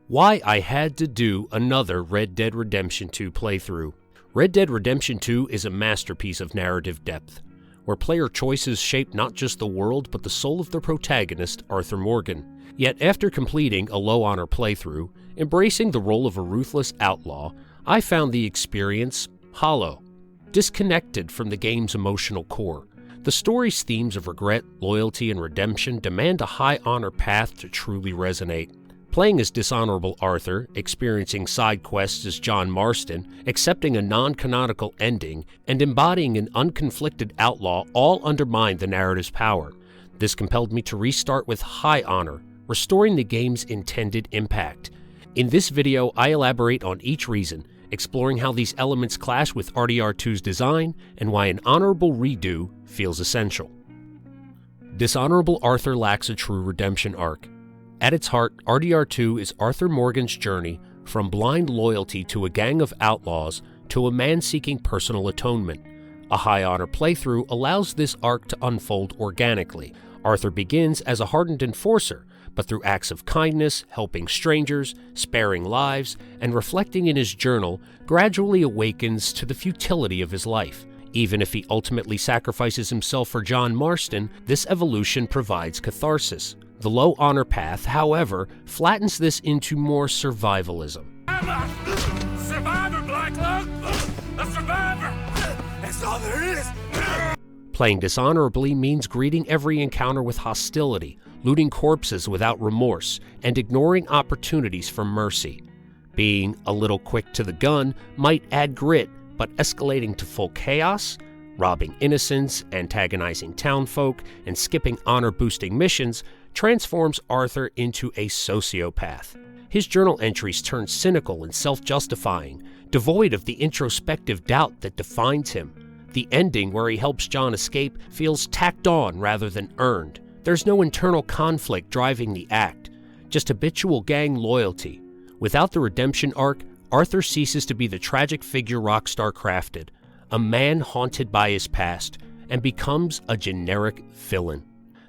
Why I had to do another Red Dead Redemption 2 playthrough. Red Dead Redemption 2 is a masterpiece of narrative depth, where player choices shape not just the world but the soul of the protagonist, Arthur Morgan. Yet after completing a low-honor playthrough, embracing the role of a ruthless outlaw, I found the experience hollow, disconnected from the game's emotional core. The story's themes of regret, loyalty, and redemption demand a high-honor path to truly resonate. Playing as dishonorable Arthur, experiencing side quests as John Marston, accepting a non-canonical ending, and embodying an unconflicted outlaw all undermine the narrative's power. This compelled me to restart with high honor, restoring the game's intended impact. In this video, I elaborate on each reason, exploring how these elements clash with RDR2's design and why an honorable redo feels essential. Dishonorable Arthur lacks a true redemption arc. At its heart, RDR2 is Arthur Morgan's journey from blind loyalty to a gang of outlaws to a man seeking personal atonement. A high-honor playthrough allows this arc to unfold organically. Arthur begins as a hardened enforcer, but through acts of kindness, helping strangers, sparing lives, and reflecting in his journal, gradually awakens to the futility of his life. Even if he ultimately sacrifices himself for John Marston, this evolution provides catharsis. The low honor path, however, flattens this into more survivalism. I'm a survivor, Blacklog! A survivor! That's all there is! Playing dishonorably means greeting every encounter with hostility, looting corpses without remorse, and ignoring opportunities for mercy. Being a little quick to the gun might add grit, but escalating to full chaos, robbing innocents, antagonizing townfolk, and skipping honor-boosting missions transforms Arthur into a sociopath. His journal entries turn cynical and self-justifying, devoid of the introspective doubt that defines him. The ending, where he helps John escape, feels tacked on rather than earned. There's no internal conflict driving the act, just habitual gang loyalty. Without the redemption arc, Arthur ceases to be the tragic figure Rockstar crafted, a man haunted by his past, and becomes a generic villain.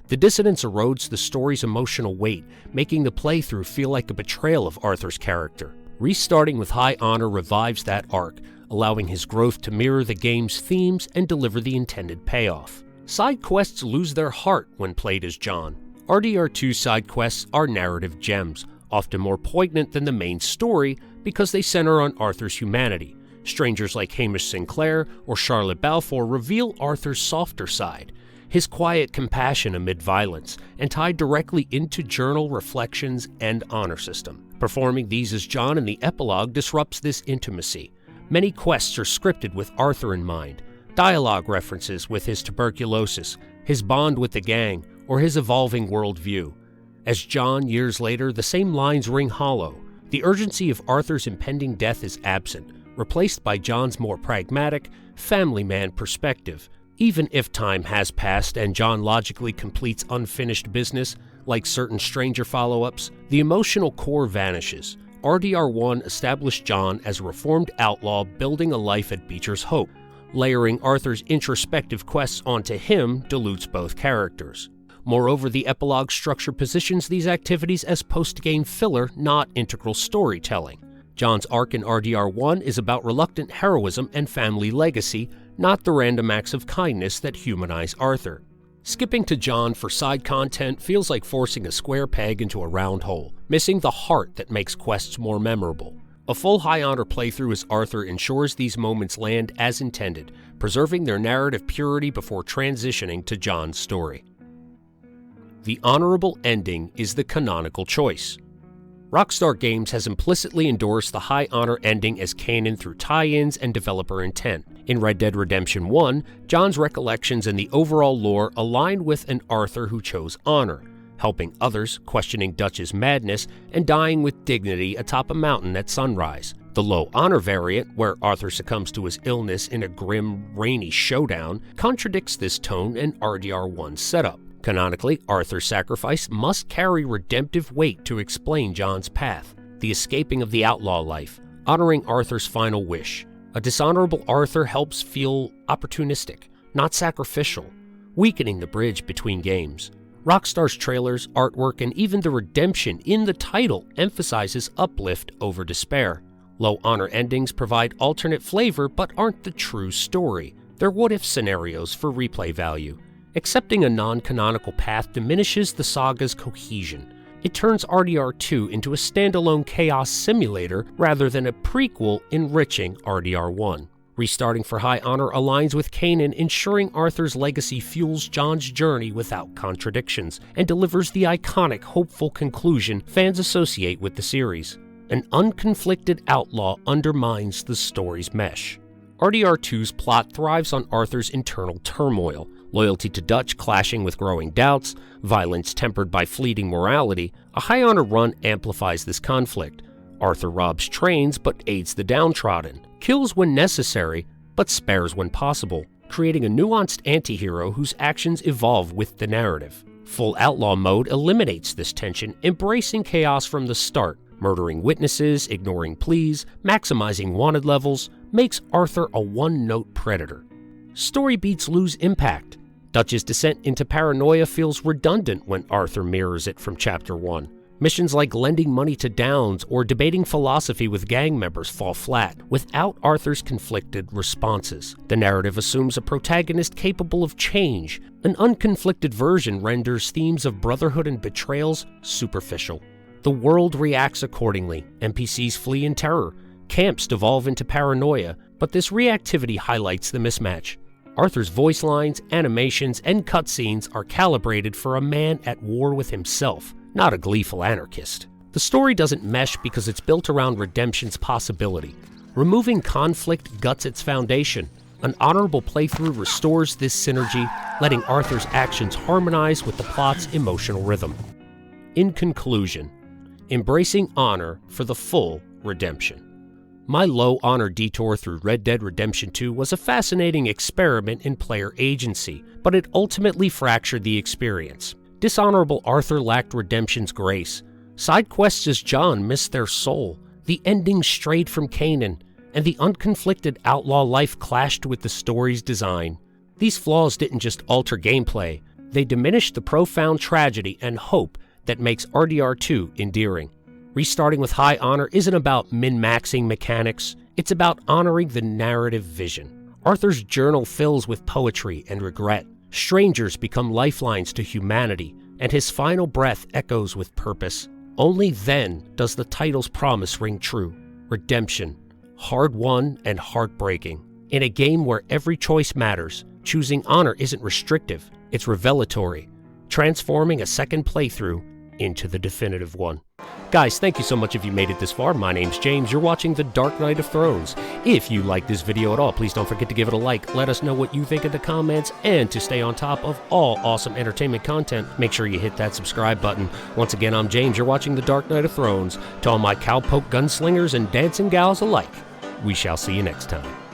The dissonance erodes the story's emotional weight, making the playthrough feel like a betrayal of Arthur's character. Restarting with high honor revives that arc, allowing his growth to mirror the game's themes and deliver the intended payoff. Side quests lose their heart when played as John. RDR2 side quests are narrative gems, often more poignant than the main story because they center on Arthur's humanity. Strangers like Hamish Sinclair or Charlotte Balfour reveal Arthur's softer side, his quiet compassion amid violence, and tied directly into journal reflections and honor system. Performing these as John in the epilogue disrupts this intimacy. Many quests are scripted with Arthur in mind. Dialogue references with his tuberculosis, his bond with the gang, or his evolving worldview. As John, years later, the same lines ring hollow. The urgency of Arthur's impending death is absent, replaced by John's more pragmatic, family man perspective. Even if time has passed and John logically completes unfinished business, like certain stranger follow-ups, the emotional core vanishes. RDR1 established John as a reformed outlaw building a life at Beecher's Hope. Layering Arthur's introspective quests onto him dilutes both characters. Moreover, the epilogue structure positions these activities as post-game filler, not integral storytelling. John's arc in RDR1 is about reluctant heroism and family legacy, not the random acts of kindness that humanize Arthur. Skipping to John for side content feels like forcing a square peg into a round hole, missing the heart that makes quests more memorable. A full high honor playthrough as Arthur ensures these moments land as intended, preserving their narrative purity before transitioning to John's story. The honorable ending is the canonical choice. Rockstar Games has implicitly endorsed the high honor ending as canon through tie-ins and developer intent. In Red Dead Redemption 1, John's recollections and the overall lore align with an Arthur who chose honor, helping others, questioning Dutch's madness, and dying with dignity atop a mountain at sunrise. The low honor variant, where Arthur succumbs to his illness in a grim, rainy showdown, contradicts this tone and RDR1's setup. Canonically, Arthur's sacrifice must carry redemptive weight to explain John's path, the escaping of the outlaw life, honoring Arthur's final wish. A dishonorable Arthur helps feel opportunistic, not sacrificial, weakening the bridge between games. Rockstar's trailers, artwork, and even the redemption in the title emphasizes uplift over despair. Low honor endings provide alternate flavor but aren't the true story. They're what-if scenarios for replay value. Accepting a non-canonical path diminishes the saga's cohesion. It turns RDR2 into a standalone chaos simulator rather than a prequel enriching RDR1. Restarting for high honor aligns with Kanan, ensuring Arthur's legacy fuels John's journey without contradictions, and delivers the iconic, hopeful conclusion fans associate with the series. An unconflicted outlaw undermines the story's mesh. RDR2's plot thrives on Arthur's internal turmoil, loyalty to Dutch clashing with growing doubts, violence tempered by fleeting morality. A high honor run amplifies this conflict. Arthur robs trains but aids the downtrodden, kills when necessary but spares when possible, creating a nuanced anti-hero whose actions evolve with the narrative. Full outlaw mode eliminates this tension, embracing chaos from the start, murdering witnesses, ignoring pleas, maximizing wanted levels, makes Arthur a one-note predator. Story beats lose impact. Dutch's descent into paranoia feels redundant when Arthur mirrors it from Chapter 1. Missions like lending money to Downs or debating philosophy with gang members fall flat without Arthur's conflicted responses. The narrative assumes a protagonist capable of change. An unconflicted version renders themes of brotherhood and betrayals superficial. The world reacts accordingly. NPCs flee in terror. Camps devolve into paranoia, but this reactivity highlights the mismatch. Arthur's voice lines, animations, and cutscenes are calibrated for a man at war with himself, not a gleeful anarchist. The story doesn't mesh because it's built around redemption's possibility. Removing conflict guts its foundation. An honorable playthrough restores this synergy, letting Arthur's actions harmonize with the plot's emotional rhythm. In conclusion, embracing honor for the full redemption. My low honor detour through Red Dead Redemption 2 was a fascinating experiment in player agency, but it ultimately fractured the experience. Dishonorable Arthur lacked redemption's grace. Side quests as John missed their soul. The ending strayed from Kanan, and the unconflicted outlaw life clashed with the story's design. These flaws didn't just alter gameplay, they diminished the profound tragedy and hope that makes RDR2 endearing. Restarting with high honor isn't about min-maxing mechanics, it's about honoring the narrative vision. Arthur's journal fills with poetry and regret. Strangers become lifelines to humanity, and his final breath echoes with purpose. Only then does the title's promise ring true. Redemption. Hard-won and heartbreaking. In a game where every choice matters, choosing honor isn't restrictive, it's revelatory, transforming a second playthrough into the definitive one. Guys, thank you so much if you made it this far. My name's James. You're watching The Dark Knight of Thrones. If you like this video at all, please don't forget to give it a like. Let us know what you think in the comments, and to stay on top of all awesome entertainment content, make sure you hit that subscribe button. Once again, I'm James. You're watching The Dark Knight of Thrones. To all my cowpoke gunslingers and dancing gals alike, we shall see you next time.